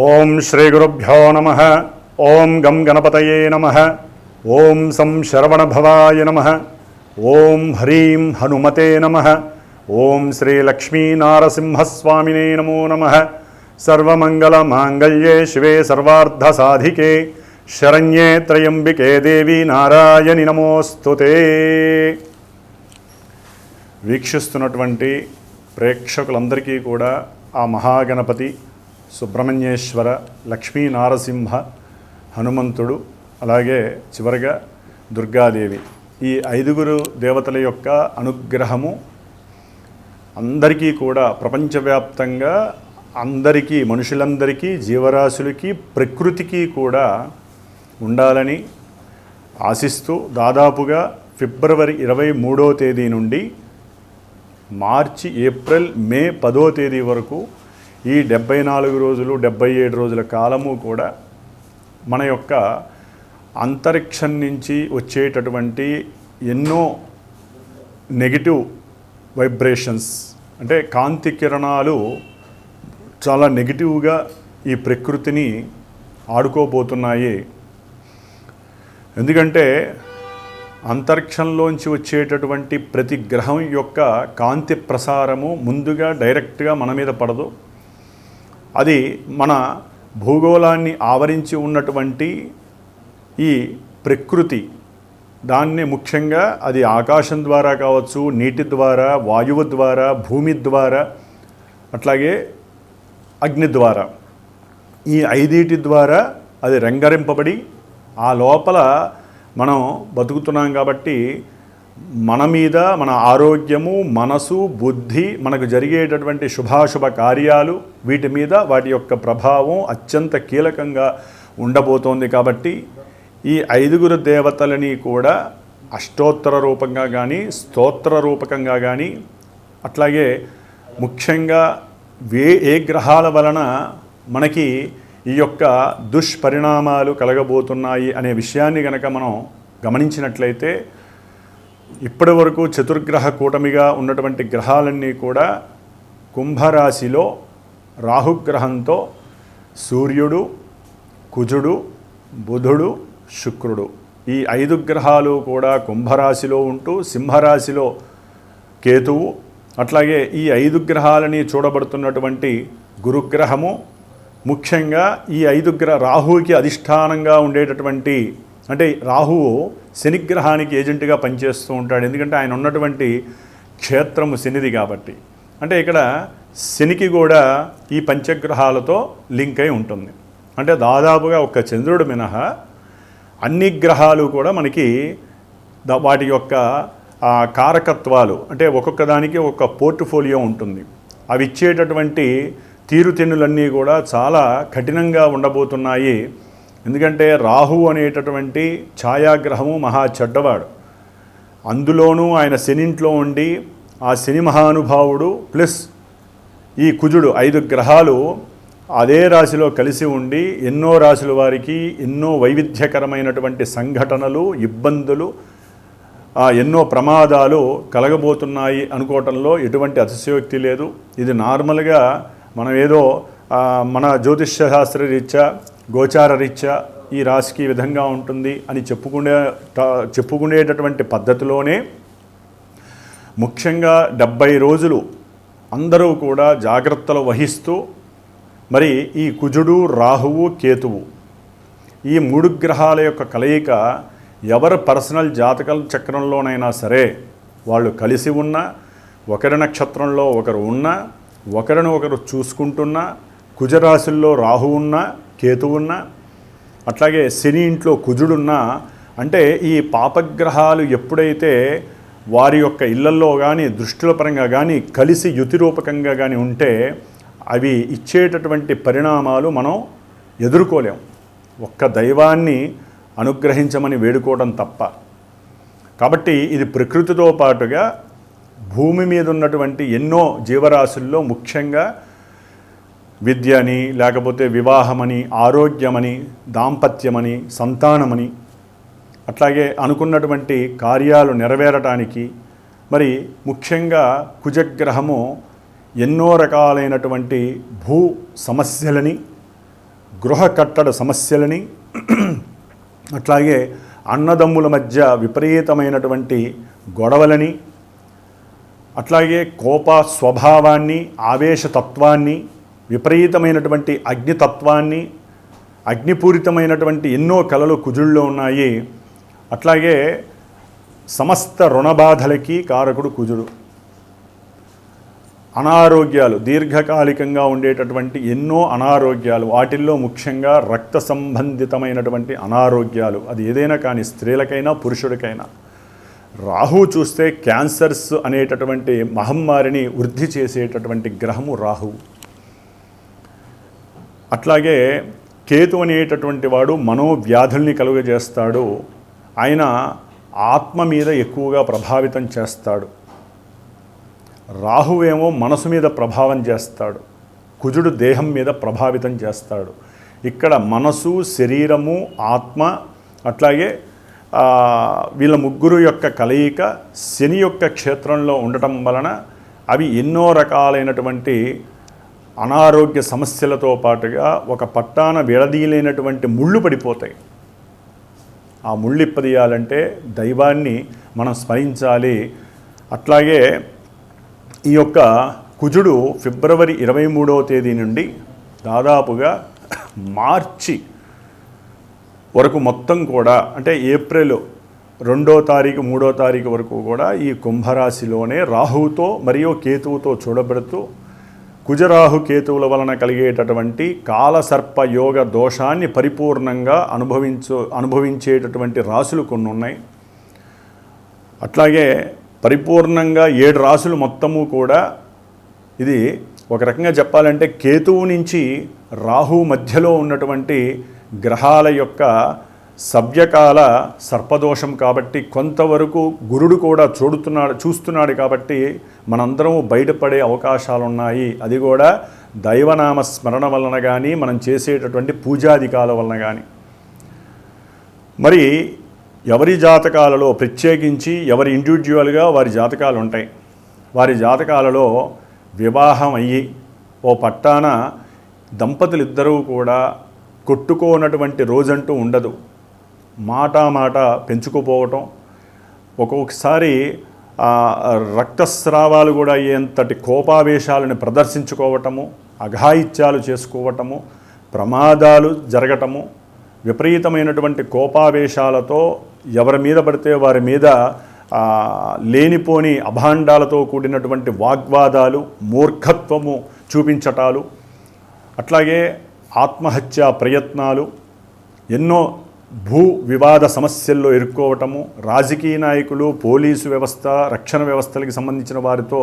ఓం శ్రీ గురుభ్యో నమః. ఓం గం గణపతయే నమః. ఓం సం శరవణభవాయ నమః. ఓం హ్రీం హనుమతే నమః. ఓం శ్రీ లక్ష్మీనారసింహస్వామినే నమో నమః. సర్వమంగళమాంగళ్యే శివే సర్వార్థసాధికే శరణ్యే త్రయంబికే దేవి నారాయణి నమోస్తుతే. వీక్షిస్తున్నటువంటి ప్రేక్షకులందరికీ కూడా ఆ మహాగణపతి, సుబ్రహ్మణ్యేశ్వర, లక్ష్మీ నారసింహ, హనుమంతుడు, అలాగే చివరిగా దుర్గాదేవి, ఈ ఐదుగురు దేవతల యొక్క అనుగ్రహము అందరికీ కూడా ప్రపంచవ్యాప్తంగా అందరికీ, మనుషులందరికీ, జీవరాశులకి, ప్రకృతికి కూడా ఉండాలని ఆశిస్తూ దాదాపుగా ఫిబ్రవరి 23వ తేదీ నుండి మార్చి, ఏప్రిల్, మే 10వ తేదీ వరకు ఈ 74 రోజులు 77 రోజుల కాలము కూడా మన యొక్క అంతరిక్షం నుంచి వచ్చేటటువంటి ఎన్నో నెగిటివ్ వైబ్రేషన్స్, అంటే కాంతి కిరణాలు చాలా నెగిటివ్గా ఈ ప్రకృతిని ఆడుకోబోతున్నాయి. ఎందుకంటే అంతరిక్షంలోంచి వచ్చేటటువంటి ప్రతి గ్రహం యొక్క కాంతి ప్రసారము ముందుగా డైరెక్ట్గా మన మీద పడదు. అది మన భూగోళాన్ని ఆవరించి ఉన్నటువంటి ఈ ప్రకృతి, దాన్ని ముఖ్యంగా అది ఆకాశం ద్వారా కావచ్చు, నీటి ద్వారా, వాయువు ద్వారా, భూమి ద్వారా, అట్లాగే అగ్ని ద్వారా, ఈ ఐదింటి ద్వారా అది రంగరింపబడి ఆ లోపల మనం బతుకుతున్నాం. కాబట్టి మన మీద, మన ఆరోగ్యము, మనసు, బుద్ధి, మనకు జరిగేటటువంటి శుభాశుభ కార్యాలు, వీటి మీద వాటి యొక్క ప్రభావం అత్యంత కీలకంగా ఉండబోతోంది. కాబట్టి ఈ ఐదుగురు దేవతలని కూడా అష్టోత్తర రూపంగా కానీ, స్తోత్ర రూపకంగా కానీ, అట్లాగే ముఖ్యంగా ఏ గ్రహాల వలన మనకి ఈ యొక్క దుష్పరిణామాలు కలగబోతున్నాయి అనే విషయాన్ని కనుక మనం గమనించినట్లయితే, ఇప్పటి వరకు చతుర్గ్రహ కూటమిగా ఉన్నటువంటి గ్రహాలన్నీ కూడా కుంభరాశిలో రాహుగ్రహంతో సూర్యుడు, కుజుడు, బుధుడు, శుక్రుడు, ఈ 5 గ్రహాలు కూడా కుంభరాశిలో ఉంటూ సింహరాశిలో కేతువు, అట్లాగే ఈ 5 గ్రహాలని చూడబడుతున్నటువంటి గురుగ్రహము, ముఖ్యంగా ఈ 5 రాహువుకి అధిష్టానంగా ఉండేటటువంటి, అంటే రాహువు శనిగ్రహానికి ఏజెంట్గా పనిచేస్తూ ఉంటాడు. ఎందుకంటే ఆయన ఉన్నటువంటి క్షేత్రము శనిది కాబట్టి. అంటే ఇక్కడ శనికి కూడా ఈ పంచగ్రహాలతో లింక్ అయి ఉంటుంది. అంటే దాదాపుగా ఒక చంద్రుడు మినహా అన్ని గ్రహాలు కూడా మనకి వాటి యొక్క కారకత్వాలు, అంటే ఒక్కొక్క దానికి ఒక పోర్ట్ఫోలియో ఉంటుంది. అవి ఇచ్చేటటువంటి తీరుతెన్నులన్నీ కూడా చాలా కఠినంగా ఉండబోతున్నాయి. ఎందుకంటే రాహు అనేటటువంటి ఛాయాగ్రహము మహా చెడ్డవాడు. అందులోనూ ఆయన శనింట్లో ఉండి, ఆ శని మహానుభావుడు ప్లస్ ఈ కుజుడు, 5 గ్రహాలు అదే రాశిలో కలిసి ఉండి ఎన్నో రాశుల వారికి ఎన్నో వైవిధ్యకరమైనటువంటి సంఘటనలు, ఇబ్బందులు, ఎన్నో ప్రమాదాలు కలగబోతున్నాయి అనుకోవటంలో ఎటువంటి అతిశయోక్తి లేదు. ఇది నార్మల్గా మనం ఏదో మన జ్యోతిష్య శాస్త్ర రీత్యా, గోచార రీత్యా ఈ రాశికి ఈ విధంగా ఉంటుంది అని చెప్పుకునేటటువంటి పద్ధతిలోనే ముఖ్యంగా 70 రోజులు అందరూ కూడా జాగ్రత్తలు వహిస్తూ, మరి ఈ కుజుడు, రాహువు, కేతువు, ఈ 3 గ్రహాల యొక్క కలయిక ఎవరి పర్సనల్ జాతకాల చక్రంలోనైనా సరే వాళ్ళు కలిసి ఉన్నా, ఒకరి నక్షత్రంలో ఒకరు ఉన్నా, ఒకరిని ఒకరు చూసుకుంటున్నా, కుజరాశుల్లో రాహు ఉన్నా, కేతు ఉన్నా, అట్లాగే శని ఇంట్లో కుజుడున్నా, అంటే ఈ పాపగ్రహాలు ఎప్పుడైతే వారి యొక్క ఇళ్లల్లో కానీ, దృష్టిల పరంగా కానీ కలిసి యుతిరూపకంగా కానీ ఉంటే అవి ఇచ్చేటటువంటి పరిణామాలు మనం ఎదుర్కోలేం. ఒక్క దైవాన్ని అనుగ్రహించమని వేడుకోవడం తప్ప. కాబట్టి ఇది ప్రకృతితో పాటుగా భూమి మీద ఉన్నటువంటి ఎన్నో జీవరాశుల్లో ముఖ్యంగా విద్యని, లేకపోతే వివాహమని, ఆరోగ్యమని, దాంపత్యమని, సంతానమని, అట్లాగే అనుకున్నటువంటి కార్యాలు నెరవేరటానికి, మరి ముఖ్యంగా కుజగ్రహము ఎన్నో రకాలైనటువంటి భూ సమస్యలని, గృహ కట్టడ సమస్యలని, అట్లాగే అన్నదమ్ముల మధ్య విపరీతమైనటువంటి గొడవలని, అట్లాగే కోప స్వభావాన్ని, ఆవేశతత్వాన్ని, విపరీతమైనటువంటి అగ్నితత్వాన్ని, అగ్నిపూరితమైనటువంటి ఎన్నో కళలు కుజుల్లో ఉన్నాయి. అట్లాగే సమస్త రుణబాధలకి కారకుడు కుజుడు. అనారోగ్యాలు, దీర్ఘకాలికంగా ఉండేటటువంటి ఎన్నో అనారోగ్యాలు, వాటిల్లో ముఖ్యంగా రక్త సంబంధితమైనటువంటి అనారోగ్యాలు, అది ఏదైనా కానీ స్త్రీలకైనా పురుషుడికైనా. రాహు చూస్తే క్యాన్సర్స్ అనేటటువంటి మహమ్మారిని వృద్ధి చేసేటటువంటి గ్రహము రాహువు. అట్లాగే కేతు అనేటటువంటి వాడు మనోవ్యాధుల్ని కలుగజేస్తాడు. ఆయన ఆత్మ మీద ఎక్కువగా ప్రభావితం చేస్తాడు. రాహువేమో మనసు మీద ప్రభావం చేస్తాడు, కుజుడు దేహం మీద ప్రభావితం చేస్తాడు. ఇక్కడ మనసు, శరీరము, ఆత్మ, అట్లాగే వీళ్ళ ముగ్గురు యొక్క కలయిక శని యొక్క క్షేత్రంలో ఉండటం వలన అవి ఎన్నో రకాలైనటువంటి అనారోగ్య సమస్యలతో పాటుగా ఒక పట్టాన విడదీయలేనటువంటి ముళ్ళు పడిపోతాయి. ఆ ముళ్ళు ఇప్పదీయాలంటే దైవాన్ని మనం స్మరించాలి. అట్లాగే ఈ యొక్క కుజుడు ఫిబ్రవరి 23వ తేదీ నుండి దాదాపుగా మార్చి వరకు మొత్తం కూడా, అంటే ఏప్రిల్ 2వ తారీఖు 3వ తారీఖు వరకు కూడా ఈ కుంభరాశిలోనే రాహువుతో మరియు కేతువుతో చూడబడుతూ కుజరాహు కేతువుల వలన కలిగేటటువంటి కాలసర్ప యోగ దోషాన్ని పరిపూర్ణంగా అనుభవించేటటువంటి రాశులు కొన్ని ఉన్నాయి. అట్లాగే పరిపూర్ణంగా 7 రాశులు మొత్తము కూడా, ఇది ఒక రకంగా చెప్పాలంటే కేతువు నుంచి రాహు మధ్యలో ఉన్నటువంటి గ్రహాల యొక్క సవ్యకాల సర్పదోషం కాబట్టి కొంతవరకు గురుడు కూడా చూస్తున్నాడు కాబట్టి మనందరం బయటపడే అవకాశాలు ఉన్నాయి. అది కూడా దైవనామ స్మరణ వలన కానీ, మనం చేసేటటువంటి పూజాధికాల వలన కానీ. మరి ఎవరి జాతకాలలో ప్రత్యేకించి ఎవరి ఇండివిజువల్గా వారి జాతకాలు ఉంటాయి. వారి జాతకాలలో వివాహం అయ్యి ఓ పట్టాన దంపతులిద్దరూ కూడా కొట్టుకోనటువంటి రోజంటూ ఉండదు. మాట పెంచుకుపోవటం, ఒక్కొక్కసారి రక్తస్రావాలు కూడా అయ్యేంతటి కోపావేశాలను ప్రదర్శించుకోవటము, అఘాయిత్యాలు చేసుకోవటము, ప్రమాదాలు జరగటము, విపరీతమైనటువంటి కోపావేశాలతో ఎవరి మీద పడితే వారి మీద లేనిపోని అభాండాలతో కూడినటువంటి వాగ్వాదాలు, మూర్ఖత్వము చూపించటాలు, అట్లాగే ఆత్మహత్యా ప్రయత్నాలు, ఎన్నో భూ వివాద సమస్యల్లో ఇరుక్కోవటము, రాజకీయ నాయకులు, పోలీసు వ్యవస్థ, రక్షణ వ్యవస్థలకు సంబంధించిన వారితో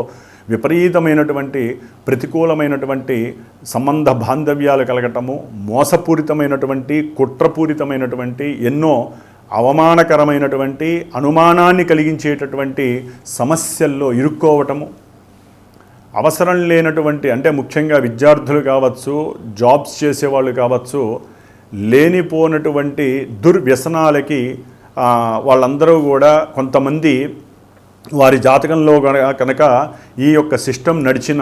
విపరీతమైనటువంటి ప్రతికూలమైనటువంటి సంబంధ బాంధవ్యాలు కలగటము, మోసపూరితమైనటువంటి కుట్రపూరితమైనటువంటి ఎన్నో అవమానకరమైనటువంటి అనుమానాన్ని కలిగించేటటువంటి సమస్యల్లో ఇరుక్కోవటము, అవసరం లేనటువంటి, అంటే ముఖ్యంగా విద్యార్థులు కావచ్చు, జాబ్స్ చేసేవాళ్ళు కావచ్చు, లేనిపోనటువంటి దుర్వ్యసనాలకి వాళ్ళందరూ కూడా కొంతమంది వారి జాతకంలో కనుక ఈ యొక్క సిస్టమ్ నడిచిన,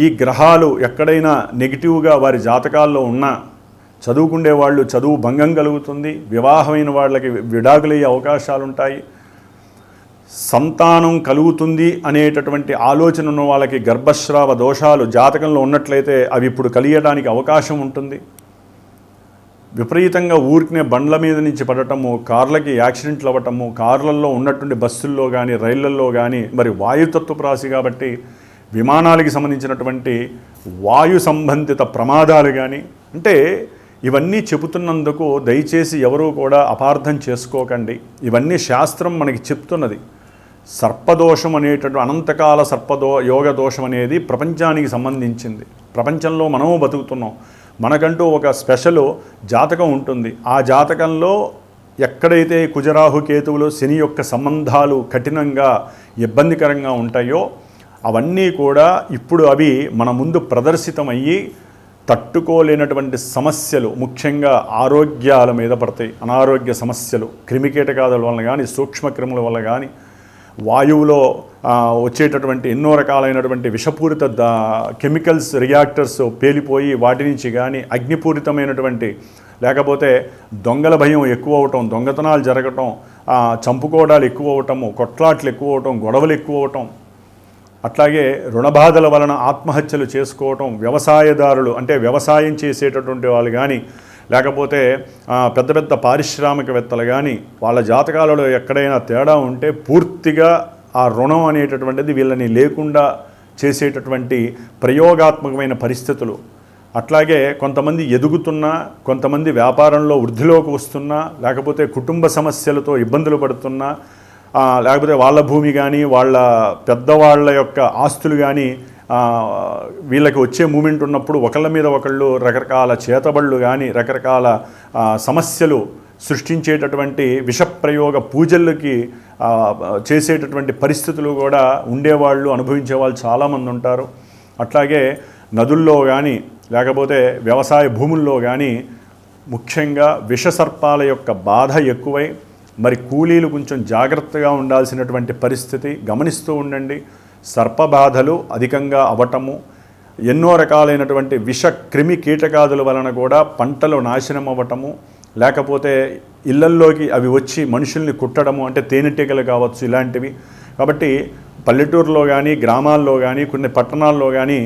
ఈ గ్రహాలు ఎక్కడైనా నెగిటివ్గా వారి జాతకాల్లో ఉన్నా చదువుకునే వాళ్ళు చదువు భంగం కలుగుతుంది, వివాహమైన వాళ్ళకి విడాకులయ్యే అవకాశాలు ఉంటాయి, సంతానం కలుగుతుంది అనేటటువంటి ఆలోచన ఉన్న వాళ్ళకి గర్భస్రావ దోషాలు జాతకంలో ఉన్నట్లయితే అవి ఇప్పుడు కలిగడానికి అవకాశం ఉంటుంది. విపరీతంగా ఊరికనే బండ్ల మీద నుంచి పడటము, కార్లకి యాక్సిడెంట్లు అవ్వటము, కార్లలో ఉన్నటువంటి బస్సుల్లో కానీ రైళ్లల్లో కానీ, మరి వాయుతత్వపు రాశి కాబట్టి విమానాలకి సంబంధించినటువంటి వాయు సంబంధిత ప్రమాదాలు కానీ, అంటే ఇవన్నీ చెబుతున్నందుకు దయచేసి ఎవరూ కూడా అపార్థం చేసుకోకండి. ఇవన్నీ శాస్త్రం మనకి చెప్తున్నది. సర్పదోషం అనేటటువంటి అనంతకాల యోగ దోషం అనేది ప్రపంచానికి సంబంధించింది. ప్రపంచంలో మనము బతుకుతున్నాం, మనకంటూ ఒక స్పెషల్ జాతకం ఉంటుంది. ఆ జాతకంలో ఎక్కడైతే కుజరాహు కేతువులు శని యొక్క సంబంధాలు కఠినంగా ఇబ్బందికరంగా ఉంటాయో అవన్నీ కూడా ఇప్పుడు అవి మన ముందు ప్రదర్శితమయ్యి తట్టుకోలేనటువంటి సమస్యలు ముఖ్యంగా ఆరోగ్యాల మీద పడతాయి. అనారోగ్య సమస్యలు క్రిమికీటకాదుల వలన కానీ, సూక్ష్మక్రిముల వల్ల కానీ, వాయువులో వచ్చేటటువంటి ఎన్నో రకాలైనటువంటి విషపూరిత కెమికల్స్ రియాక్టర్స్ పేలిపోయి వాటి నుంచి కానీ అగ్నిపూరితమైనటువంటి లేకపోతే దొంగల భయం ఎక్కువ అవటం, దొంగతనాలు జరగటం, చంపుకోవడాలు ఎక్కువ అవటము, కొట్లాట్లు ఎక్కువ అవటం, గొడవలు ఎక్కువ అవటం, అట్లాగే రుణబాధల వలన ఆత్మహత్యలు చేసుకోవటం, వ్యవసాయదారులు అంటే వ్యవసాయం చేసేటటువంటి వాళ్ళు కానీ లేకపోతే పెద్ద పెద్ద పారిశ్రామికవేత్తలు కానీ వాళ్ళ జాతకాలలో ఎక్కడైనా తేడా ఉంటే పూర్తిగా ఆ రుణం అనేటటువంటిది వీళ్ళని లేకుండా చేసేటటువంటి ప్రయోగాత్మకమైన పరిస్థితులు. అట్లాగే కొంతమంది ఎదుగుతున్నా, కొంతమంది వ్యాపారంలో వృద్ధిలోకి వస్తున్నా, లేకపోతే కుటుంబ సమస్యలతో ఇబ్బందులు పడుతున్నా, లేకపోతే వాళ్ళ భూమి కానీ వాళ్ళ పెద్దవాళ్ళ యొక్క ఆస్తులు కానీ వీళ్ళకి వచ్చే మూమెంట్ ఉన్నప్పుడు ఒకళ్ళ మీద ఒకళ్ళు రకరకాల చేతబళ్ళు కానీ రకరకాల సమస్యలు సృష్టించేటటువంటి విషప్రయోగ పూజలకి చేసేటటువంటి పరిస్థితులు కూడా ఉండేవాళ్ళు, అనుభవించేవాళ్ళు చాలామంది ఉంటారు. అట్లాగే నదుల్లో కానీ లేకపోతే వ్యవసాయ భూముల్లో కానీ ముఖ్యంగా విషసర్పాల యొక్క బాధ ఎక్కువై మరి కూలీలు కొంచెం జాగ్రత్తగా ఉండాల్సినటువంటి పరిస్థితి గమనిస్తూ ఉండండి. సర్పబాధలు అధికంగా అవటము, ఎన్నో రకాలైనటువంటి విష క్రిమి కీటకాదుల వలన కూడా పంటలు నాశనం అవ్వటము, లేకపోతే ఇళ్లల్లోకి అవి వచ్చి మనుషుల్ని కుట్టడము, అంటే తేనెటీగలు కావచ్చు ఇలాంటివి. కాబట్టి పల్లెటూరులో కానీ గ్రామాల్లో కానీ కొన్ని పట్టణాల్లో కానీ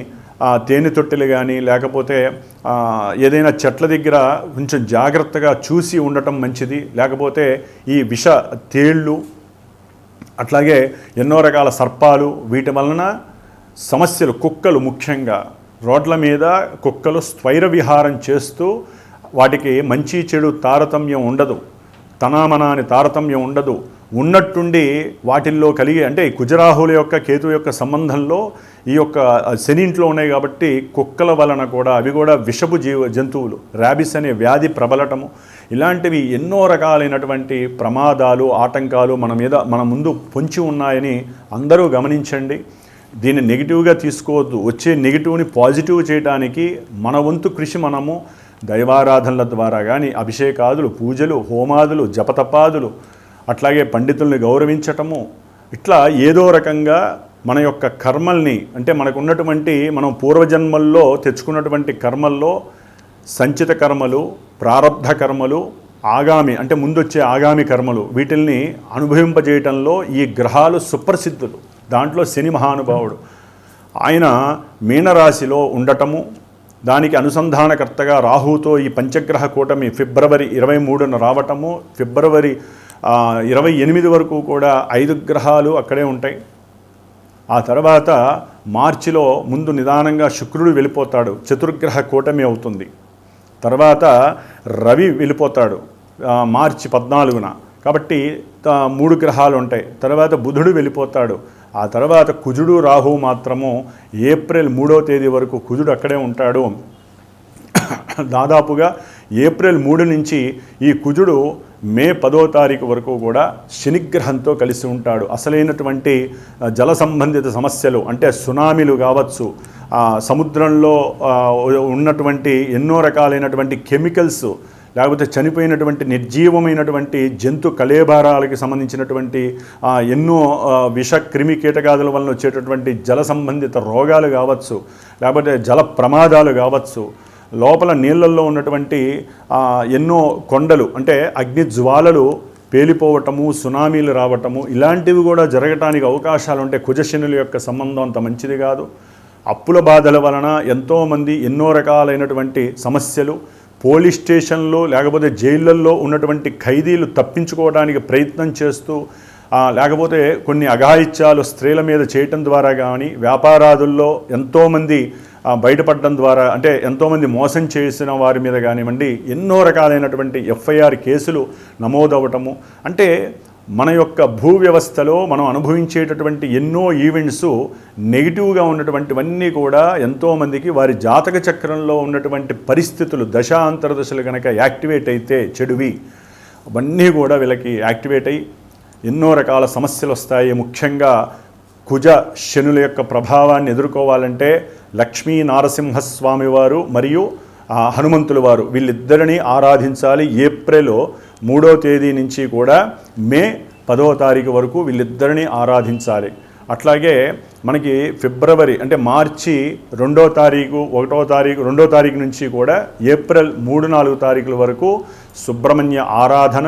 తేనె తొట్టెలు కానీ లేకపోతే ఏదైనా చెట్ల దగ్గర కొంచెం జాగ్రత్తగా చూసి ఉండటం మంచిది. లేకపోతే ఈ విష తేళ్ళు అట్లాగే ఎన్నో రకాల సర్పాలు వీటి వలన సమస్యలు, కుక్కలు ముఖ్యంగా రోడ్ల మీద కుక్కలు స్వైర విహారం చేస్తూ వాటికి మంచి చెడు తారతమ్యం ఉండదు, తనామన అని తారతమ్యం ఉండదు, ఉన్నట్టుండి వాటిల్లో కలిగి అంటే కుజరాహుల యొక్క కేతు యొక్క సంబంధంలో ఈ యొక్క శని ఇంట్లో ఉన్నాయి కాబట్టి కుక్కల వలన కూడా అవి కూడా విషపు జంతువులు, ర్యాబిస్ అనే వ్యాధి ప్రబలటము, ఇలాంటివి ఎన్నో రకాలైనటువంటి ప్రమాదాలు ఆటంకాలు మన ముందు పొంచి ఉన్నాయని అందరూ గమనించండి. దీన్ని నెగిటివ్గా తీసుకోవద్దు. వచ్చే నెగిటివ్ని పాజిటివ్ చేయడానికి మన వంతు కృషి మనము దైవారాధనల ద్వారా కానీ అభిషేకాదులు, పూజలు, హోమాదులు, జపతపాదులు, అట్లాగే పండితుల్ని గౌరవించటము, ఇట్లా ఏదో రకంగా మన యొక్క కర్మల్ని అంటే మనకున్నటువంటి మనం పూర్వజన్మల్లో తెచ్చుకున్నటువంటి కర్మల్లో సంచిత కర్మలు, ప్రారబ్ధ కర్మలు, ఆగామి అంటే ముందొచ్చే ఆగామి కర్మలు వీటిల్ని అనుభవింపజేయటంలో ఈ గ్రహాలు సుప్రసిద్ధులు. దాంట్లో శని మహానుభావుడు ఆయన మీనరాశిలో ఉండటము, దానికి అనుసంధానకర్తగా రాహుతో ఈ పంచగ్రహ కూటమి ఫిబ్రవరి 23న రావటము, ఫిబ్రవరి 28 వరకు కూడా 5 గ్రహాలు అక్కడే ఉంటాయి. ఆ తర్వాత మార్చిలో ముందు నిదానంగా శుక్రుడు వెళ్ళిపోతాడు, చతుర్గ్రహ కూటమి అవుతుంది. తర్వాత రవి వెళ్ళిపోతాడు మార్చి 14న, కాబట్టి 3 గ్రహాలు ఉంటాయి. తర్వాత బుధుడు వెళ్ళిపోతాడు. ఆ తర్వాత కుజుడు రాహు మాత్రము ఏప్రిల్ 3వ తేదీ వరకు కుజుడు అక్కడే ఉంటాడు. దాదాపుగా ఏప్రిల్ 3 నుంచి ఈ కుజుడు మే 10వ తారీఖు వరకు కూడా శనిగ్రహంతో కలిసి ఉంటాడు. అసలైనటువంటి జల సంబంధిత సమస్యలు అంటే సునామీలు కావచ్చు, సముద్రంలో ఉన్నటువంటి ఎన్నో రకాలైనటువంటి కెమికల్స్, లేకపోతే చనిపోయినటువంటి నిర్జీవమైనటువంటి జంతు కళేబారాలకి సంబంధించినటువంటి ఎన్నో విష క్రిమి కీటకాదుల వలన వచ్చేటటువంటి జల సంబంధిత రోగాలు కావచ్చు, లేకపోతే జల ప్రమాదాలు కావచ్చు, లోపల నీళ్ళల్లో ఉన్నటువంటి ఎన్నో కొండలు అంటే అగ్ని జ్వాలలు పేలిపోవటము, సునామీలు రావటము, ఇలాంటివి కూడా జరగటానికి అవకాశాలు ఉంటాయి. కుజశనుల యొక్క సంబంధం అంత మంచిది కాదు. అప్పుల బాధల వలన ఎంతోమంది ఎన్నో రకాలైనటువంటి సమస్యలు, పోలీస్ స్టేషన్లో లేకపోతే జైళ్ళల్లో ఉన్నటువంటి ఖైదీలు తప్పించుకోవడానికి ప్రయత్నం చేస్తూ, లేకపోతే కొన్ని అఘాయిత్యాలు స్త్రీల మీద చేయటం ద్వారా కానీ, వ్యాపారాదుల్లో ఎంతోమంది బయటపడడం ద్వారా అంటే ఎంతోమంది మోసం చేసిన వారి మీద కానివ్వండి ఎన్నో రకాలైనటువంటి ఎఫ్ఐఆర్ కేసులు నమోదవటము, అంటే మన యొక్క భూ వ్యవస్థలో మనం అనుభవించేటటువంటి ఎన్నో ఈవెంట్స్ నెగిటివ్గా ఉన్నటువంటివన్నీ కూడా ఎంతోమందికి వారి జాతక చక్రంలో ఉన్నటువంటి పరిస్థితులు దశాంతర దశలు కనుక యాక్టివేట్ అయితే చెడువి అవన్నీ కూడా వీళ్ళకి యాక్టివేట్ అయ్యి ఎన్నో రకాల సమస్యలు వస్తాయి. ముఖ్యంగా కుజ శనుల యొక్క ప్రభావాన్ని ఎదుర్కోవాలంటే లక్ష్మీ నారసింహస్వామి వారు మరియు హనుమంతుల వారు వీళ్ళిద్దరినీ ఆరాధించాలి. ఏప్రిల్ 3వ తేదీ నుంచి కూడా మే 10వ తారీఖు వరకు వీళ్ళిద్దరినీ ఆరాధించాలి. అట్లాగే మనకి ఫిబ్రవరి అంటే మార్చి 2వ తారీఖు 1వ తారీఖు 2వ తారీఖు నుంచి కూడా ఏప్రిల్ 3-4 తారీఖుల వరకు సుబ్రహ్మణ్య ఆరాధన,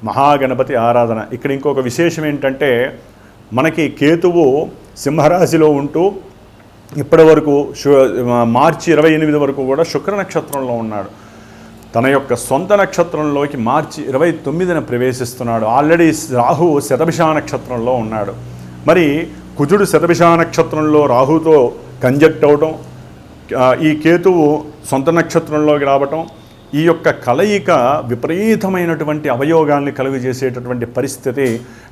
మహాగణపతి ఆరాధన. ఇక్కడ ఇంకొక విశేషం ఏంటంటే మనకి కేతువు సింహరాశిలో ఉంటూ ఇప్పటి వరకు మార్చి 28 వరకు కూడా శుక్ర నక్షత్రంలో ఉన్నాడు. తన యొక్క సొంత నక్షత్రంలోకి మార్చి 29న ప్రవేశిస్తున్నాడు. ఆల్రెడీ రాహు శతభిష నక్షత్రంలో ఉన్నాడు. మరి కుజుడు శతభిష నక్షత్రంలో రాహుతో కంజక్ట్ అవటం, ఈ కేతువు సొంత నక్షత్రంలోకి రావటం, ఈ యొక్క కలయిక విపరీతమైనటువంటి అవయోగాల్ని కలుగజేసేటటువంటి పరిస్థితి.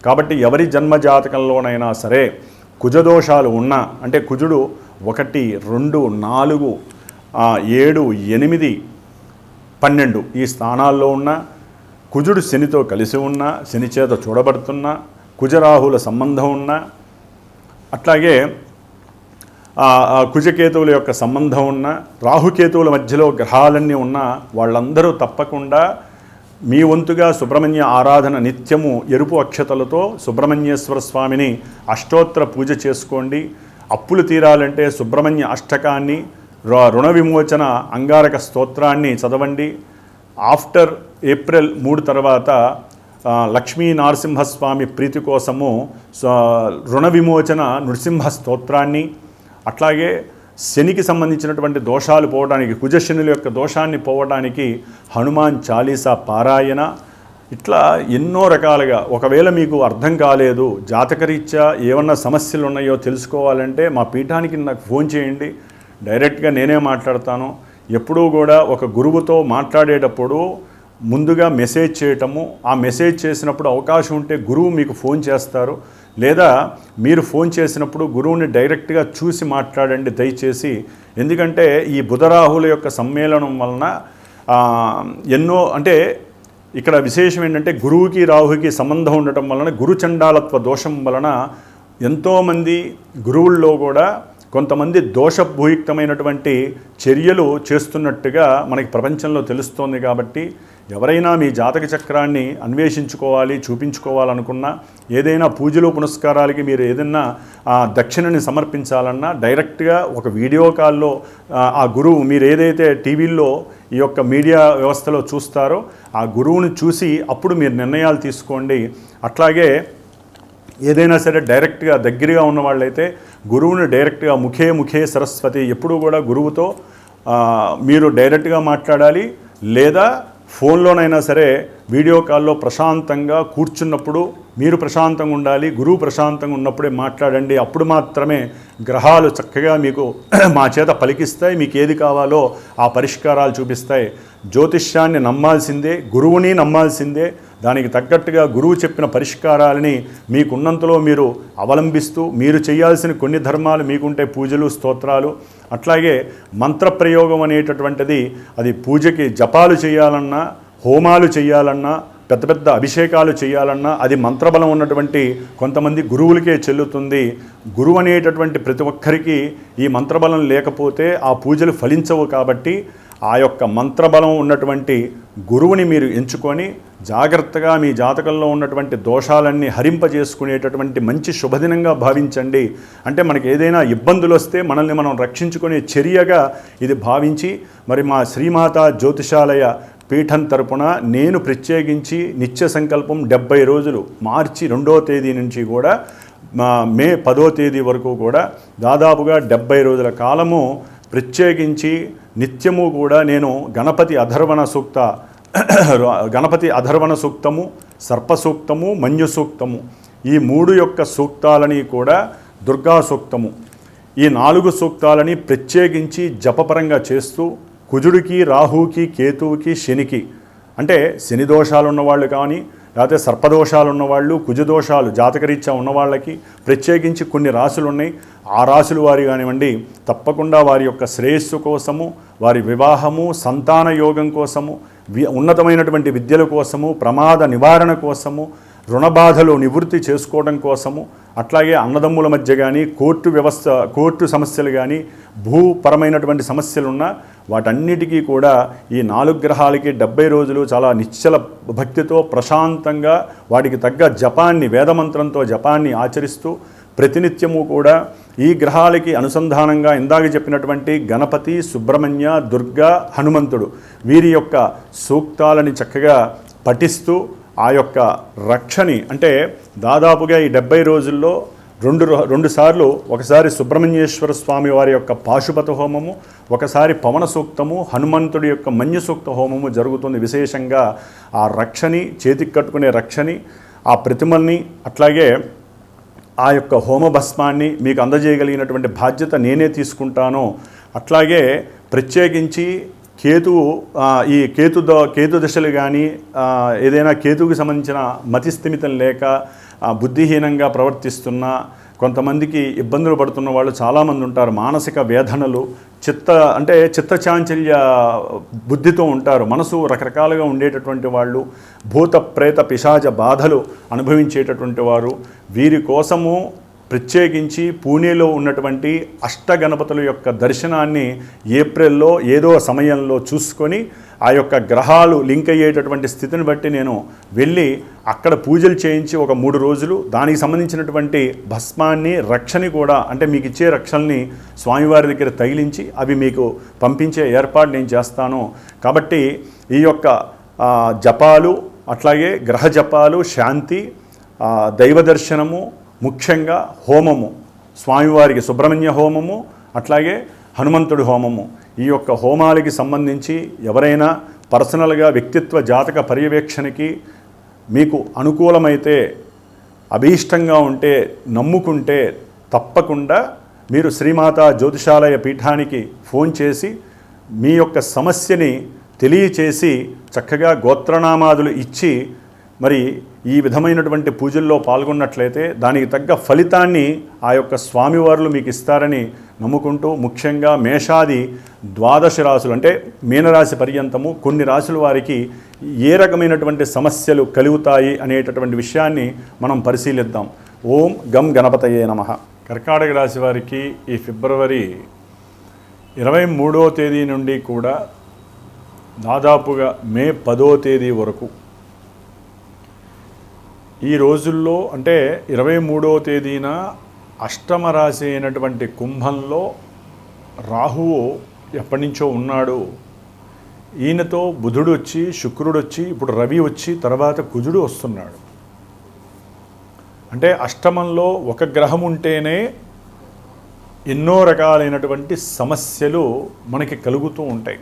కాబట్టి ఎవరి జన్మజాతకంలోనైనా సరే కుజదోషాలు ఉన్నా, అంటే కుజుడు 1, 2, 4, 7, 8, 12 ఈ స్థానాల్లో ఉన్న, కుజుడు శనితో కలిసి ఉన్న, శని చేత చూడబడుతున్న, కుజరాహుల సంబంధం ఉన్న, అట్లాగే కుజకేతువుల యొక్క సంబంధం ఉన్న, రాహుకేతువుల మధ్యలో గ్రహాలన్నీ ఉన్న వాళ్ళందరూ తప్పకుండా మీ వంతుగా సుబ్రహ్మణ్య ఆరాధన నిత్యము ఎరుపు అక్షతలతో సుబ్రహ్మణ్యేశ్వర స్వామిని అష్టోత్తర పూజ చేసుకోండి. అప్పులు తీరాలంటే సుబ్రహ్మణ్య అష్టకాన్ని, రుణ విమోచన అంగారక స్తోత్రాన్ని చదవండి. ఆఫ్టర్ ఏప్రిల్ 3 తర్వాత లక్ష్మీ నరసింహస్వామి ప్రీతి కోసము రుణ విమోచన నృసింహ స్తోత్రాన్ని, అట్లాగే శనికి సంబంధించినటువంటి దోషాలు పోవడానికి, కుజశనుల యొక్క దోషాన్ని పోవడానికి హనుమాన్ చాలీసా పారాయణ, ఇట్లా ఎన్నో రకాలుగా. ఒకవేళ మీకు అర్థం కాలేదు, జాతకరీత్యా ఏమన్నా సమస్యలు ఉన్నాయో తెలుసుకోవాలంటే మా పీఠానికి నాకు ఫోన్ చేయండి, డైరెక్ట్గా నేనే మాట్లాడతాను. ఎప్పుడూ కూడా ఒక గురువుతో మాట్లాడేటప్పుడు ముందుగా మెసేజ్ చేయటము, ఆ మెసేజ్ చేసినప్పుడు అవకాశం ఉంటే గురువు మీకు ఫోన్ చేస్తారు, లేదా మీరు ఫోన్ చేసినప్పుడు గురువుని డైరెక్ట్గా చూసి మాట్లాడండి దయచేసి. ఎందుకంటే ఈ బుధరాహుల యొక్క సమ్మేళనం వలన ఎన్నో, అంటే ఇక్కడ విశేషం ఏంటంటే గురువుకి రాహుకి సంబంధం ఉండటం వలన, గురుచండాలత్వ దోషం వలన ఎంతోమంది గురువుల్లో కూడా కొంతమంది దోషభూయుక్తమైనటువంటి చర్యలు చేస్తున్నట్టుగా మనకి ప్రపంచంలో తెలుస్తోంది. కాబట్టి ఎవరైనా మీ జాతక చక్రాన్ని అన్వేషించుకోవాలి, చూపించుకోవాలనుకున్నా, ఏదైనా పూజలు పునస్కారాలకి మీరు ఏదైనా దక్షిణని సమర్పించాలన్నా డైరెక్ట్గా ఒక వీడియో కాల్లో ఆ గురువు, మీరు ఏదైతే టీవీల్లో ఈ యొక్క మీడియా వ్యవస్థలో చూస్తారో ఆ గురువుని చూసి అప్పుడు మీరు నిర్ణయాలు తీసుకోండి. అట్లాగే ఏదైనా సరే డైరెక్ట్గా దగ్గరగా ఉన్న వాళ్ళైతే గురువుని డైరెక్ట్గా ముఖే సరస్వతి, ఎప్పుడూ కూడా గురువుతో మీరు డైరెక్ట్గా మాట్లాడాలి, లేదా ఫోన్లోనైనా సరే వీడియో కాల్లో ప్రశాంతంగా కూర్చున్నప్పుడు మీరు ప్రశాంతంగా ఉండాలి, గురువు ప్రశాంతంగా ఉన్నప్పుడే మాట్లాడండి. అప్పుడు మాత్రమే గ్రహాలు చక్కగా మీకు మా చేత పలికిస్తాయి, మీకు ఏది కావాలో ఆ పరిష్కారాలు చూపిస్తాయి. జ్యోతిష్యాన్ని నమ్మాల్సిందే, గురువుని నమ్మాల్సిందే. దానికి తగ్గట్టుగా గురువు చెప్పిన పరిష్కారాలని మీకున్నంతలో మీరు అవలంబిస్తూ, మీరు చేయాల్సిన కొన్ని ధర్మాలు మీకుంటే పూజలు, స్తోత్రాలు, అట్లాగే మంత్రప్రయోగం అనేటటువంటిది, అది పూజకి జపాలు చేయాలన్నా, హోమాలు చేయాలన్నా, పెద్ద పెద్ద అభిషేకాలు చేయాలన్నా అది మంత్రబలం ఉన్నటువంటి కొంతమంది గురువులకే చెల్లుతుంది. గురువు అనేటటువంటి ప్రతి ఒక్కరికి ఈ మంత్రబలం లేకపోతే ఆ పూజలు ఫలించవు. కాబట్టి ఆ యొక్క మంత్రబలం ఉన్నటువంటి గురువుని మీరు ఎంచుకొని జాగ్రత్తగా మీ జాతకంలో ఉన్నటువంటి దోషాలన్నీ హరింపజేసుకునేటటువంటి మంచి శుభదినంగా భావించండి. అంటే మనకి ఏదైనా ఇబ్బందులు వస్తే మనల్ని మనం రక్షించుకునే చర్యగా ఇది భావించి, మరి మా శ్రీమాత జ్యోతిషాలయ పీఠం తరపున నేను ప్రత్యేకించి నిత్య సంకల్పం 70 రోజులు, మార్చి 2వ తేదీ నుంచి కూడా మే 10వ తేదీ వరకు కూడా దాదాపుగా 70 రోజుల కాలము ప్రత్యేకించి నిత్యము కూడా నేను గణపతి అధర్వణ సూక్తము, సర్ప సూక్తము, మన్యు సూక్తము, ఈ 3 యొక్క సూక్తాలని కూడా దుర్గా సూక్తము, ఈ 4 సూక్తాలని ప్రత్యేకించి జపపరంగా చేస్తూ కుజుడికి, రాహుకి, కేతువుకి, శనికి, అంటే శని దోషాలు ఉన్నవాళ్ళు కానీ, లేకపోతే సర్పదోషాలు ఉన్నవాళ్ళు, కుజదోషాలు జాతకరీత్యా ఉన్నవాళ్ళకి ప్రత్యేకించి కొన్ని రాశులు ఉన్నాయి. ఆ రాశుల వారి కానివ్వండి, తప్పకుండా వారి యొక్క శ్రేయస్సు కోసము, వారి వివాహము, సంతాన యోగం కోసము, ఉన్నతమైనటువంటి విద్యల కోసము, ప్రమాద నివారణ కోసము, రుణ బాధలు నివృత్తి చేసుకోవడం కోసము, అట్లాగే అన్నదమ్ముల మధ్య కానీ కోర్టు సమస్యలు కానీ భూపరమైనటువంటి సమస్యలున్నా వాటన్నిటికీ కూడా ఈ 4 గ్రహాలకి 70 రోజులు చాలా నిశ్చల భక్తితో ప్రశాంతంగా వాటికి తగ్గ జపాన్ని, వేదమంత్రంతో జపాన్ని ఆచరిస్తూ ప్రతినిత్యము కూడా ఈ గ్రహాలకి అనుసంధానంగా ఇందాక చెప్పినటువంటి గణపతి, సుబ్రహ్మణ్య, దుర్గా, హనుమంతుడు వీరి యొక్క సూక్తాలని చక్కగా పఠిస్తూ ఆ యొక్క రక్షని, అంటే దాదాపుగా ఈ 70 రోజుల్లో రెండు సార్లు, ఒకసారి సుబ్రహ్మణ్యేశ్వర స్వామి వారి యొక్క పాశుపత హోమము, ఒకసారి పవన సూక్తము, హనుమంతుడి యొక్క మన్య సూక్త హోమము జరుగుతుంది. విశేషంగా ఆ రక్షని, చేతికి కట్టుకునే రక్షని, ఆ ప్రతిమల్ని, అట్లాగే ఆ యొక్క హోమ భస్మాన్ని మీకు అందజేయగలిగినటువంటి బాధ్యత నేనే తీసుకుంటాను. అట్లాగే ప్రత్యేకించి ఈ కేతు దశలు కానీ ఏదైనా కేతువుకి సంబంధించిన మతిస్థిమితం లేక బుద్ధిహీనంగా ప్రవర్తిస్తున్న కొంతమందికి ఇబ్బందులు పడుతున్న వాళ్ళు చాలామంది ఉంటారు. మానసిక వేదనలు, చిత్తచాంచల్య బుద్ధితో ఉంటారు. మనసు రకరకాలుగా ఉండేటటువంటి వాళ్ళు, భూత ప్రేత పిశాచ బాధలు అనుభవించేటటువంటి వారు, వీరి కోసము ప్రత్యేకించి పూణేలో ఉన్నటువంటి అష్టగణపతుల యొక్క దర్శనాన్ని ఏప్రిల్లో ఏదో సమయంలో చూసుకొని ఆ యొక్క గ్రహాలు లింక్ అయ్యేటటువంటి స్థితిని బట్టి నేను వెళ్ళి అక్కడ పూజలు చేయించి ఒక 3 రోజులు దానికి సంబంధించినటువంటి భస్మాన్ని, రక్షని కూడా, అంటే మీకు ఇచ్చే రక్షల్ని స్వామివారి దగ్గర తగిలించి అవి మీకు పంపించే ఏర్పాటు నేను చేస్తాను. కాబట్టి ఈ యొక్క జపాలు, అట్లాగే గ్రహ జపాలు, శాంతి, దైవ దర్శనము, ముఖ్యంగా హోమము, స్వామివారికి సుబ్రహ్మణ్య హోమము, అట్లాగే హనుమంతుడి హోమము, ఈ యొక్క హోమాలకి సంబంధించి ఎవరైనా పర్సనల్గా వ్యక్తిత్వ జాతక పర్యవేక్షణకి మీకు అనుకూలమైతే, అభీష్టంగా ఉంటే, నమ్ముకుంటే తప్పకుండా మీరు శ్రీమాతా జ్యోతిషాలయ పీఠానికి ఫోన్ చేసి మీ యొక్క సమస్యని తెలియచేసి చక్కగా గోత్రనామాదులు ఇచ్చి మరి ఈ విధమైనటువంటి పూజల్లో పాల్గొన్నట్లయితే దానికి తగ్గ ఫలితాన్ని ఆ యొక్క స్వామివారులు మీకు ఇస్తారని నమ్ముకుంటూ, ముఖ్యంగా మేషాది 12 రాశులు, అంటే మీనరాశి పర్యంతము కొన్ని రాశుల వారికి ఏ రకమైనటువంటి సమస్యలు కలుగుతాయి అనేటటువంటి విషయాన్ని మనం పరిశీలిద్దాం. ఓం గం గణపతయే నమః. కర్కాటక రాశి వారికి ఈ ఫిబ్రవరి 23వ తేదీ నుండి కూడా దాదాపుగా మే 10వ తేదీ వరకు ఈ రోజుల్లో, అంటే 23వ తేదీన అష్టమ రాశి అయినటువంటి కుంభంలో రాహువు ఎప్పటి నుంచో ఉన్నాడు. ఈయనతో బుధుడు వచ్చి, శుక్రుడు వచ్చి, ఇప్పుడు రవి వచ్చి, తర్వాత కుజుడు వస్తున్నాడు. అంటే అష్టమంలో ఒక గ్రహం ఉంటేనే ఎన్నో రకాలైనటువంటి సమస్యలు మనకి కలుగుతూ ఉంటాయి.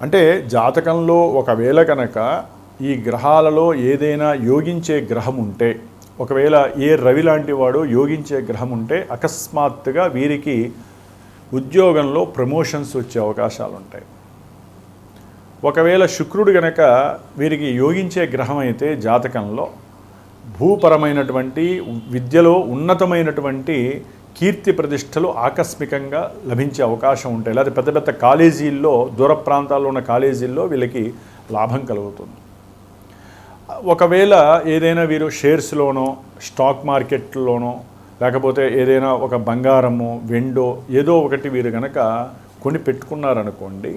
అంటే జాతకంలో ఒకవేళ కనుక ఈ గ్రహాలలో ఏదైనా యోగించే గ్రహం ఉంటే, ఒకవేళ ఏ రవి లాంటి వాడు యోగించే గ్రహం ఉంటే అకస్మాత్తుగా వీరికి ఉద్యోగంలో ప్రమోషన్స్ వచ్చే అవకాశాలు ఉంటాయి. ఒకవేళ శుక్రుడు గనక వీరికి యోగించే గ్రహం అయితే జాతకంలో భూపరమైనటువంటి విద్యలో ఉన్నతమైనటువంటి కీర్తి ప్రతిష్టలు ఆకస్మికంగా లభించే అవకాశం ఉంటాయి. లేదా పెద్ద పెద్ద కాలేజీల్లో, దూర ప్రాంతాల్లో ఉన్న కాలేజీల్లో వీళ్ళకి లాభం కలుగుతుంది. ఒకవేళ ఏదైనా వీరు షేర్స్లోనో, స్టాక్ మార్కెట్లోనో, లేకపోతే ఏదైనా ఒక బంగారము, వెండో ఏదో ఒకటి వీరు కనుక కొని పెట్టుకున్నారనుకోండి,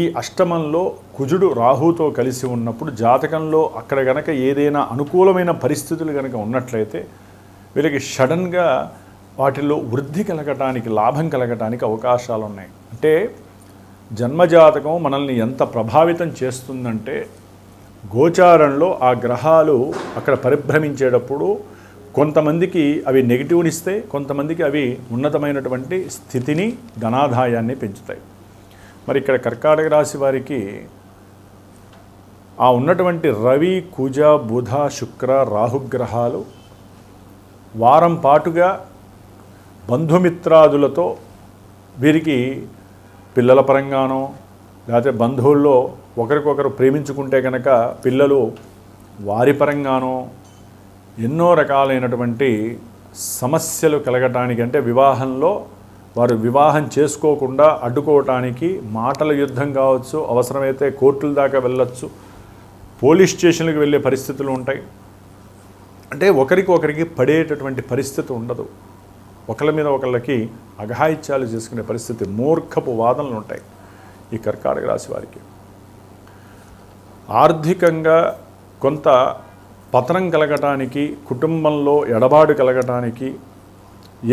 ఈ అష్టమంలో కుజుడు రాహుతో కలిసి ఉన్నప్పుడు జాతకంలో అక్కడ గనక ఏదైనా అనుకూలమైన పరిస్థితులు కనుక ఉన్నట్లయితే వీళ్ళకి సడన్గా వాటిల్లో వృద్ధి కలగటానికి, లాభం కలగటానికి అవకాశాలు ఉన్నాయి. అంటే జన్మజాతకం మనల్ని ఎంత ప్రభావితం చేస్తుందంటే, గోచారంలో ఆ గ్రహాలు అక్కడ పరిభ్రమించేటప్పుడు కొంతమందికి అవి నెగిటివ్నిస్తాయి, కొంతమందికి అవి ఉన్నతమైనటువంటి స్థితిని, ధనాదాయాన్ని పెంచుతాయి. మరి ఇక్కడ కర్కాటక రాశి వారికి ఆ ఉన్నటువంటి రవి, కుజ, బుధ, శుక్ర, రాహుగ్రహాలు వారం పాటుగా బంధుమిత్రాదులతో వీరికి పిల్లల పరంగానో, లేకపోతే బంధువుల్లో ఒకరికొకరు ప్రేమించుకుంటే కనుక పిల్లలు వారి పరంగానో ఎన్నో రకాలైనటువంటి సమస్యలు కలగటానికి, అంటే వివాహంలో వారు వివాహం చేసుకోకుండా అడ్డుకోవటానికి మాటల యుద్ధం కావచ్చు, అవసరమైతే కోర్టుల దాకా వెళ్ళొచ్చు, పోలీస్ స్టేషన్లకు వెళ్ళే పరిస్థితులు ఉంటాయి. అంటే ఒకరికి పడేటటువంటి పరిస్థితి ఉండదు. ఒకళ్ళ మీద ఒకళ్ళకి అఘాయిత్యాలు చేసుకునే పరిస్థితి, మూర్ఖపు వాదనలు ఉంటాయి ఈ కర్కాటక రాశి వారికి. ఆర్థికంగా కొంత పతనం కలగటానికి, కుటుంబంలో ఎడబాటు కలగటానికి,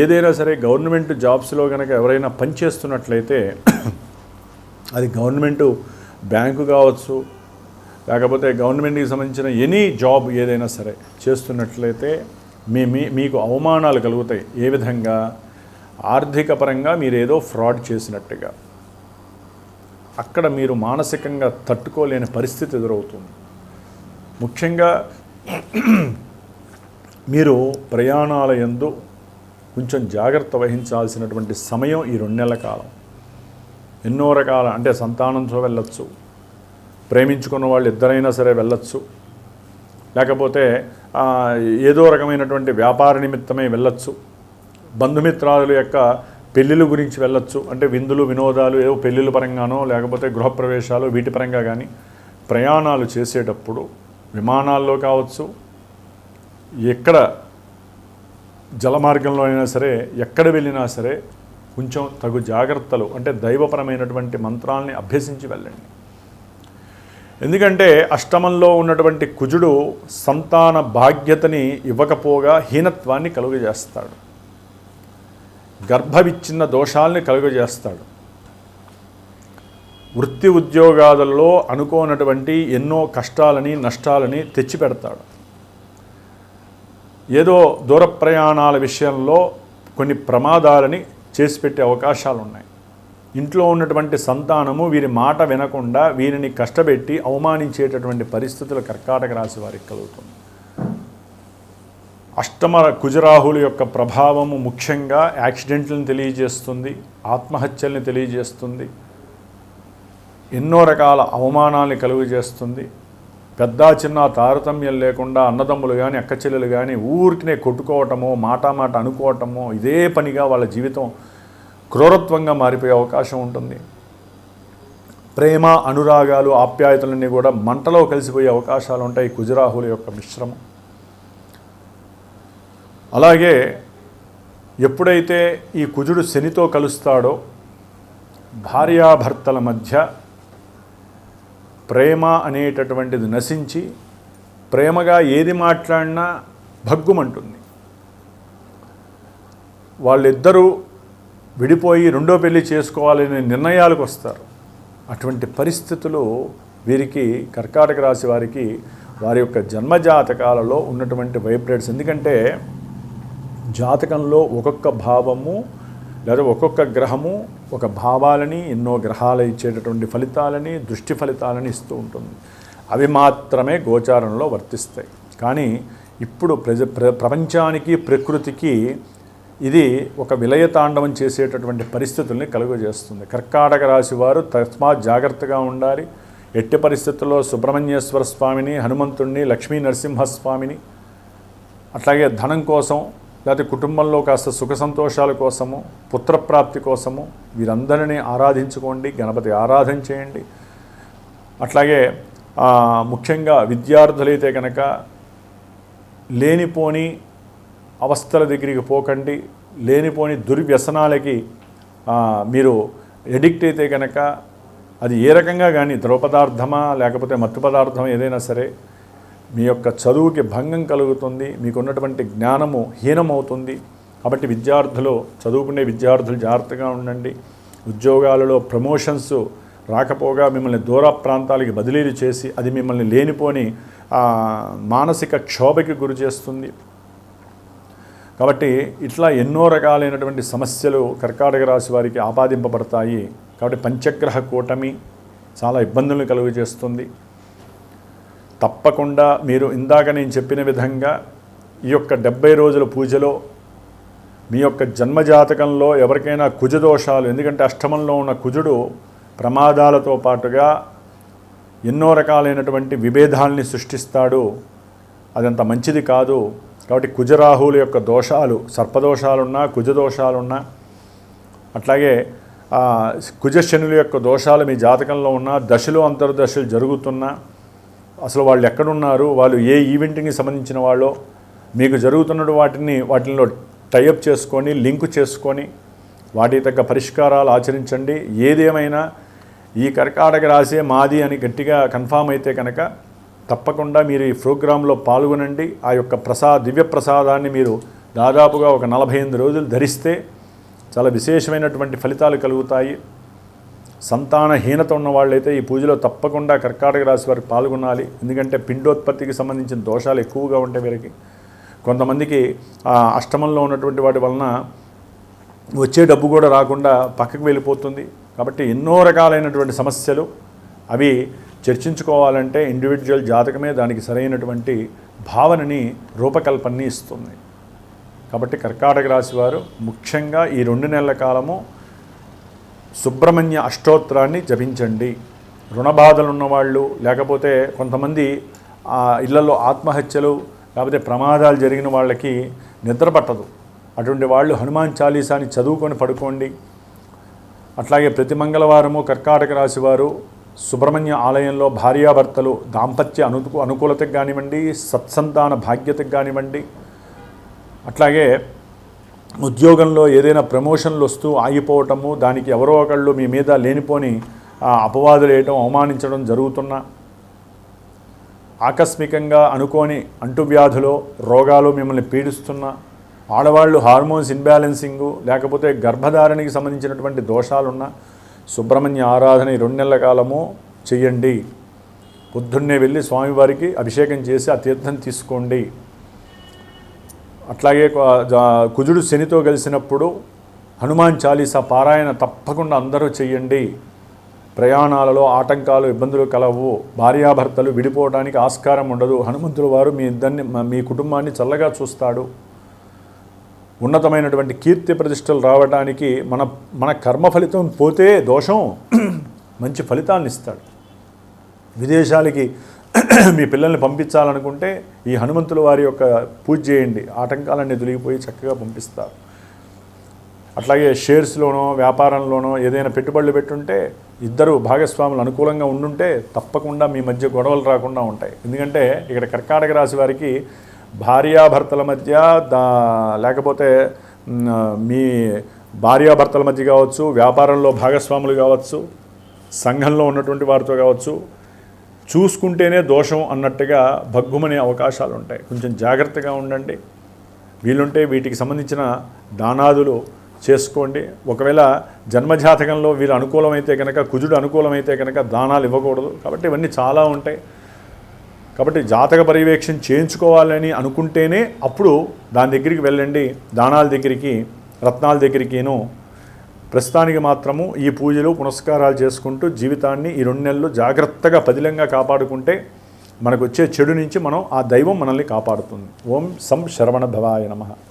ఏదైనా సరే గవర్నమెంట్ జాబ్స్లో కనుక ఎవరైనా పనిచేస్తున్నట్లయితే అది గవర్నమెంటు బ్యాంకు కావచ్చు, లేకపోతే గవర్నమెంట్కి సంబంధించిన ఎనీ జాబ్ ఏదైనా సరే చేస్తున్నట్లయితే మీకు అవమానాలు కలుగుతాయి. ఏ విధంగా? ఆర్థిక పరంగా మీరు ఏదో ఫ్రాడ్ చేసినట్టుగా అక్కడ మీరు మానసికంగా తట్టుకోలేని పరిస్థితి ఎదురవుతుంది. ముఖ్యంగా మీరు ప్రయాణాల యందు కొంచెం జాగ్రత్త వహించాల్సినటువంటి సమయం ఈ 2 నెలల కాలం. ఎన్నో రకాల, అంటే సంతానంతో వెళ్ళొచ్చు, ప్రేమించుకున్న వాళ్ళు ఇద్దరైనా సరే వెళ్ళొచ్చు, లేకపోతే ఏదో రకమైనటువంటి వ్యాపార నిమిత్తమై వెళ్ళొచ్చు, బంధుమిత్రాదుల యొక్క పెళ్ళిళ్ళ గురించి వెళ్ళొచ్చు, అంటే విందులు వినోదాలు ఏవో పెళ్ళిళ్ళ పరంగానో లేకపోతే గృహప్రవేశాలు వీటి పరంగా కానీ ప్రయాణాలు చేసేటప్పుడు విమానాల్లో కావచ్చు, ఎక్కడ జలమార్గంలో అయినా సరే, ఎక్కడ వెళ్ళినా సరే కొంచెం తగు జాగ్రత్తలు, అంటే దైవపరమైనటువంటి మంత్రాలని అభ్యసించి వెళ్ళండి. ఎందుకంటే అష్టమంలో ఉన్నటువంటి కుజుడు సంతాన భాగ్యతని ఇవ్వకపోగా హీనత్వాన్ని కలుగజేస్తాడు, గర్భవిచ్ఛిన్న దోషాలని కలుగజేస్తాడు, వృత్తి ఉద్యోగాలలో అనుకోనటువంటి ఎన్నో కష్టాలని నష్టాలని తెచ్చిపెడతాడు. ఏదో దూర ప్రయాణాల విషయంలో కొన్ని ప్రమాదాలని చేసి పెట్టే అవకాశాలు ఉన్నాయి. ఇంట్లో ఉన్నటువంటి సంతానము వీరి మాట వినకుండా వీరిని కష్టపెట్టి అవమానించేటటువంటి పరిస్థితులు కర్కాటక రాశి వారికి కలుగుతుంది. అష్టమ కుజరాహుల యొక్క ప్రభావము ముఖ్యంగా యాక్సిడెంట్లను తెలియజేస్తుంది, ఆత్మహత్యల్ని తెలియజేస్తుంది, ఎన్నో రకాల అవమానాల్ని కలుగజేస్తుంది. పెద్ద చిన్న తారతమ్యం లేకుండా అన్నదమ్ములు కానీ అక్కచెల్లెలు కానీ ఊరికినే కొట్టుకోవటమో మాట అనుకోవటమో ఇదే పనిగా వాళ్ళ జీవితం క్రూరత్వంగా మారిపోయే అవకాశం ఉంటుంది. ప్రేమ అనురాగాలు ఆప్యాయతలన్నీ కూడా మంటలో కలిసిపోయే అవకాశాలు ఉంటాయి కుజరాహుల యొక్క మిశ్రమం. అలాగే ఎప్పుడైతే ఈ కుజుడు శనితో కలుస్తాడో భార్యాభర్తల మధ్య ప్రేమ అనేటటువంటిది నశించి ప్రేమగా ఏది మాట్లాడినా భగ్గుమంటుంది. వాళ్ళిద్దరూ విడిపోయి రెండో పెళ్లి చేసుకోవాలనే నిర్ణయాలకు వస్తారు. అటువంటి పరిస్థితులు వీరికి కర్కాటక రాశి వారికి వారి యొక్క జన్మజాతకాలలో ఉన్నటువంటి వైబ్రేట్స్. ఎందుకంటే జాతకంలో ఒక్కొక్క భావము లేదా ఒక్కొక్క గ్రహము ఒక భావాలని, ఎన్నో గ్రహాలు ఇచ్చేటటువంటి ఫలితాలని, దృష్టి ఫలితాలని ఇస్తూ ఉంటుంది. అవి మాత్రమే గోచారంలో వర్తిస్తాయి. కానీ ఇప్పుడు ప్రపంచానికి ప్రకృతికి ఇది ఒక విలయతాండవం చేసేటటువంటి పరిస్థితుల్ని కలుగజేస్తుంది. కర్కాటక రాశి వారు తస్మాత్ జాగ్రత్తగా ఉండాలి. ఎట్టి పరిస్థితుల్లో సుబ్రహ్మణ్యేశ్వర స్వామిని, హనుమంతుణ్ణి, లక్ష్మీ నరసింహస్వామిని, అట్లాగే ధనం కోసం లేకపోతే కుటుంబంలో కాస్త సుఖ సంతోషాల కోసము, పుత్రప్రాప్తి కోసము వీరందరినీ ఆరాధించుకోండి, గణపతి ఆరాధన చేయండి. అట్లాగే ముఖ్యంగా విద్యార్థులైతే కనుక లేనిపోని అవస్థల దగ్గరికి పోకండి, లేనిపోని దుర్వ్యసనాలకి మీరు ఎడిక్ట్ అయితే కనుక అది ఏ రకంగా కానీ ద్రవ పదార్థమా లేకపోతే మత్తు పదార్థం ఏదైనా సరే మీ యొక్క చదువుకి భంగం కలుగుతుంది, మీకున్నటువంటి జ్ఞానము హీనమవుతుంది. కాబట్టి చదువుకునే విద్యార్థులు జాగ్రత్తగా ఉండండి. ఉద్యోగాలలో ప్రమోషన్స్ రాకపోగా మిమ్మల్ని దూర ప్రాంతాలకి బదిలీలు చేసి అది మిమ్మల్ని లేనిపోని మానసిక క్షోభకి గురి చేస్తుంది. కాబట్టి ఇట్లా ఎన్నో రకాలైనటువంటి సమస్యలు కర్కాటక రాశి వారికి ఆపాదింపబడతాయి. కాబట్టి పంచగ్రహ కూటమి చాలా ఇబ్బందులను కలుగజేస్తుంది. తప్పకుండా మీరు ఇందాక నేను చెప్పిన విధంగా ఈ యొక్క 70 రోజుల పూజలో మీ యొక్క జన్మజాతకంలో ఎవరికైనా కుజదోషాలు, ఎందుకంటే అష్టమంలో ఉన్న కుజుడు ప్రమాదాలతో పాటుగా ఎన్నో రకాలైనటువంటి విభేదాలని సృష్టిస్తాడు. అదంత మంచిది కాదు. కాబట్టి కుజరాహువుల యొక్క దోషాలు, సర్పదోషాలున్నా, కుజదోషాలున్నా, అట్లాగే కుజశనుల యొక్క దోషాలు మీ జాతకంలో ఉన్న దశలు అంతర్దశలు జరుగుతున్నా అసలు వాళ్ళు ఎక్కడున్నారు, వాళ్ళు ఏ ఈవెంట్కి సంబంధించిన వాళ్ళో, మీకు జరుగుతున్న వాటిల్లో టైఅప్ చేసుకొని లింకు చేసుకొని వాటి తగ్గ పరిష్కారాలు ఆచరించండి. ఏదేమైనా ఈ కర్కాటక రాశి మాది అని గట్టిగా కన్ఫామ్ అయితే కనుక తప్పకుండా మీరు ఈ ప్రోగ్రాంలో పాల్గొనండి. ఆ యొక్క దివ్య ప్రసాదాన్ని మీరు దాదాపుగా ఒక 48 రోజులు ధరిస్తే చాలా విశేషమైనటువంటి ఫలితాలు కలుగుతాయి. సంతానహీనత ఉన్న వాళ్ళైతే ఈ పూజలో తప్పకుండా కర్కాటక రాశి వారికి పాల్గొనాలి. ఎందుకంటే పిండోత్పత్తికి సంబంధించిన దోషాలు ఎక్కువగా ఉంటాయి వీరికి. కొంతమందికి అష్టమంలో ఉన్నటువంటి వాటి వలన వచ్చే డబ్బు కూడా రాకుండా పక్కకు వెళ్ళిపోతుంది. కాబట్టి ఎన్నో రకాలైనటువంటి సమస్యలు అవి చర్చించుకోవాలంటే ఇండివిజువల్ జాతకమే దానికి సరైనటువంటి భావనని రూపకల్పనని ఇస్తుంది. కాబట్టి కర్కాటక రాశి వారు ముఖ్యంగా ఈ 2 నెలల కాలము సుబ్రహ్మణ్య అష్టోత్తరాన్ని జపించండి. రుణబాధలు ఉన్నవాళ్ళు, లేకపోతే కొంతమంది ఇళ్లలో ఆత్మహత్యలు లేకపోతే ప్రమాదాలు జరిగిన వాళ్ళకి నిద్ర పట్టదు. అటువంటి వాళ్ళు హనుమాన్ చాలీసాని చదువుకొని పడుకోండి. అట్లాగే ప్రతి మంగళవారము కర్కాటక రాశి వారు సుబ్రహ్మణ్య ఆలయంలో భార్యాభర్తలు దాంపత్య అనుకూలతకు కానివ్వండి, సత్సంతాన భాగ్యతకు కానివ్వండి, అట్లాగే ఉద్యోగంలో ఏదైనా ప్రమోషన్లు వస్తూ ఆగిపోవటము, దానికి ఎవరో ఒకళ్ళు మీ మీద లేనిపోని అపవాదులు వేయటం, అవమానించడం జరుగుతున్నా, ఆకస్మికంగా అనుకోని అంటువ్యాధులు రోగాలు మిమ్మల్ని పీడిస్తున్నా, ఆడవాళ్ళు హార్మోన్స్ ఇన్బ్యాలెన్సింగు లేకపోతే గర్భధారణకి సంబంధించినటువంటి దోషాలున్న సుబ్రహ్మణ్య ఆరాధన 2 నెలల కాలము చెయ్యండి. పొద్దున్నే వెళ్ళి స్వామివారికి అభిషేకం చేసి ఆ తీర్థం తీసుకోండి. అట్లాగే కుజుడు శనితో కలిసినప్పుడు హనుమాన్ చాలీసా పారాయణ తప్పకుండా అందరూ చెయ్యండి. ప్రయాణాలలో ఆటంకాలు ఇబ్బందులు కలవు. భార్యాభర్తలు విడిపోవడానికి ఆస్కారం ఉండదు. హనుమంతుల వారు మీ కుటుంబాన్ని చల్లగా చూస్తాడు. ఉన్నతమైనటువంటి కీర్తి ప్రతిష్టలు రావడానికి మన కర్మ ఫలితం పోతే దోషం మంచి ఫలితాన్ని ఇస్తాడు. విదేశాలకి మీ పిల్లల్ని పంపించాలనుకుంటే ఈ హనుమంతుల వారి యొక్క పూజ చేయండి. ఆటంకాలన్నీ తొలగిపోయి చక్కగా పంపిస్తారు. అట్లాగే షేర్స్లోనో వ్యాపారంలోనో ఏదైనా పెట్టుబడులు పెట్టుంటే ఇద్దరు భాగస్వాములు అనుకూలంగా ఉండుంటే తప్పకుండా మీ మధ్య గొడవలు రాకుండా ఉంటాయి. ఎందుకంటే ఇక్కడ కర్కాటక రాశి వారికి భార్యాభర్తల మధ్య లేకపోతే మీ భార్యాభర్తల మధ్య కావచ్చు, వ్యాపారంలో భాగస్వాములు కావచ్చు, సంఘంలో ఉన్నటువంటి వారితో కావచ్చు, చూసుకుంటేనే దోషం అన్నట్టుగా భగ్గుమనే అవకాశాలు ఉంటాయి. కొంచెం జాగ్రత్తగా ఉండండి. వీలుంటే వీటికి సంబంధించిన దానాదులు చేసుకోండి. ఒకవేళ జన్మజాతకంలో వీరు అనుకూలమైతే కనుక, కుజుడు అనుకూలమైతే కనుక దానాలు ఇవ్వకూడదు. కాబట్టి ఇవన్నీ చాలా ఉంటాయి. కాబట్టి జాతక పర్యవేక్షణ చేయించుకోవాలని అనుకుంటేనే అప్పుడు దాని దగ్గరికి వెళ్ళండి. దానాల దగ్గరికి, రత్నాల దగ్గరికిను. ప్రస్తుతానికి మాత్రము ఈ పూజలు పునస్కారాలు చేసుకుంటూ జీవితాన్ని ఈ 2 నెలలు జాగ్రత్తగా పదిలంగా కాపాడుకుంటే మనకు వచ్చే చెడు నుంచి ఆ దైవం మనల్ని కాపాడుతుంది. ఓం సం శరవణ భవాయ నమః.